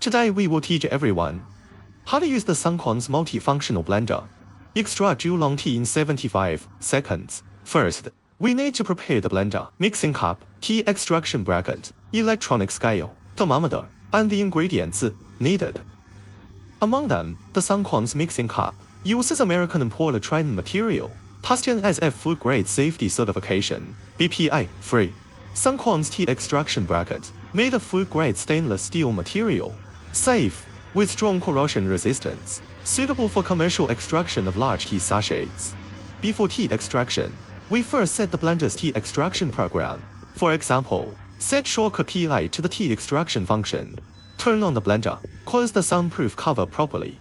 Today we will teach everyone how to use the SUNKONZ multifunctional blender. Extract Oolong tea in 75 seconds. First, we need to prepare the blender, mixing cup, tea extraction bracket, electronic scale, thermometer, and the ingredients needed. Among them, the SUNKONZ mixing cup uses American imported Taiwan material, passed in SF food grade safety certification, BPA free. SUNKONZ tea extraction bracket, made of food grade stainless steel material, safe, with strong corrosion resistance, suitable for commercial extraction of large tea sachets. Before tea extraction, we first set the blender's tea extraction program. For example, set shortcut key light to the tea extraction function. Turn on the blender, close the soundproof cover properly.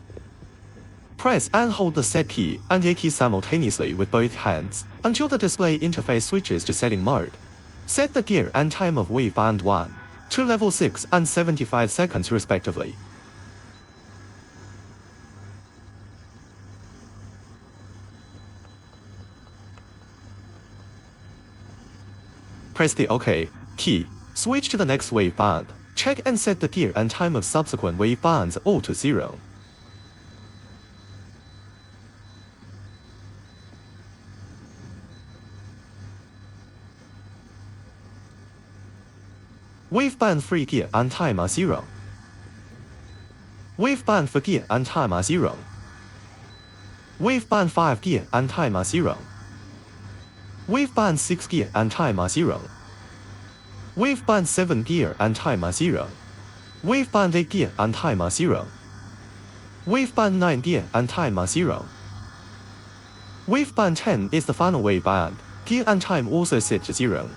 Press and hold the set key and A key simultaneously with both hands until the display interface switches to setting mode. Set the gear and time of wave band 1 to level 6 and 75 seconds respectively. Press the OK key, switch to the next wave band, check and set the gear and time of subsequent wave bands all to 0. Wave band 3 gear and time are 0. Wave band 4 gear and time are 0. Wave band 5 gear and time are 0. Wave band 6 gear and time are 0. Wave band 7 gear and time are 0. Wave band 8 gear and time are 0. Wave band 9 gear and time are 0. Wave band 10 is the final wave band, gear and time also set to 0.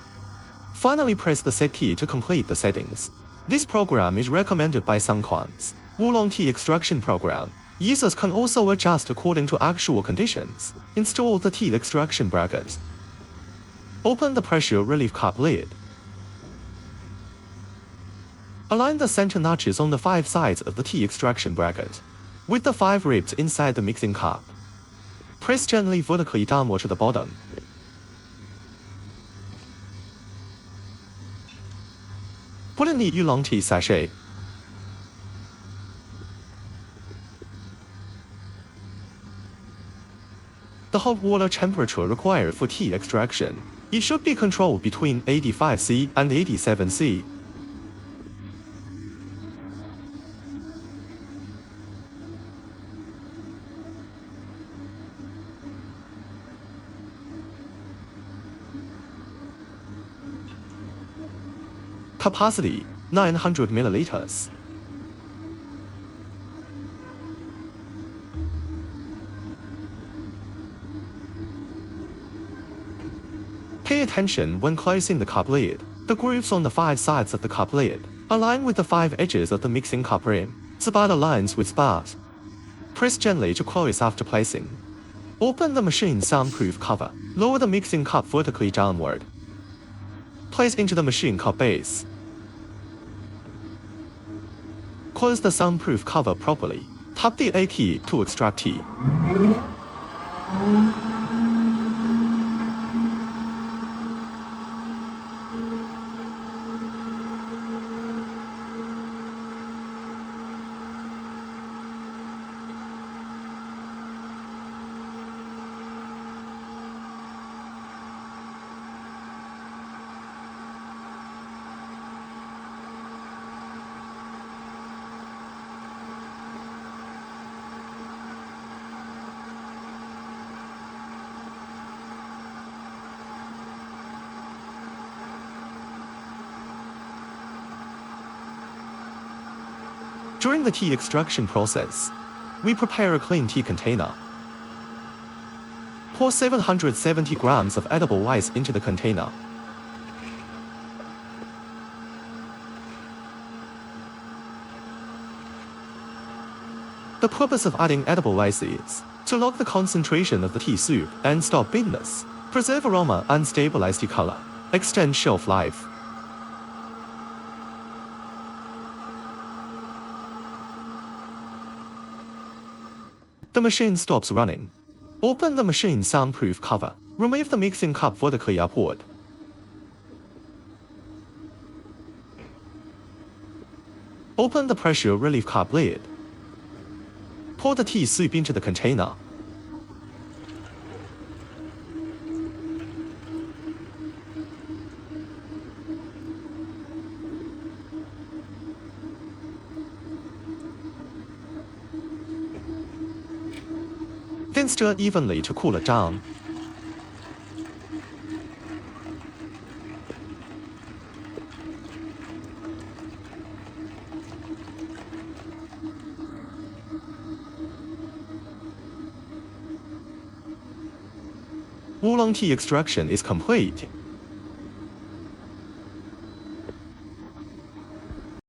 Finally press the set key to complete the settings. This program is recommended by SUNKONZ Oolong tea extraction program. Users can also adjust according to actual conditions. Install the tea extraction bracket. Open the pressure relief cup lid. Align the center notches on the 5 sides of the tea extraction bracket, with the 5 ribs inside the mixing cup. Press gently vertically downward to the bottom. Put in the Oolong tea sachet. The hot water temperature required for tea extraction. It should be controlled between 85°C and 87°C. Capacity 900 milliliters. Pay attention when closing the cup lid. The grooves on the 5 sides of the cup lid align with the 5 edges of the mixing cup rim. Spot aligns with spot. Press gently to close after placing. Open the machine soundproof cover. Lower the mixing cup vertically downward. Place into the machine cup base. Close the soundproof cover properly. Tap the A key to extract tea. During the tea extraction process, we prepare a clean tea container. Pour 770 grams of edible rice into the container. The purpose of adding edible rice is to lock the concentration of the tea soup and stop bitterness, preserve aroma and stabilize tea color, extend shelf life. The machine stops running. Open the machine soundproof cover. Remove the mixing cup vertically upward. Open the pressure relief cup lid. Pour the tea soup into the container. Then stir evenly to cool it down. Oolong tea extraction is complete.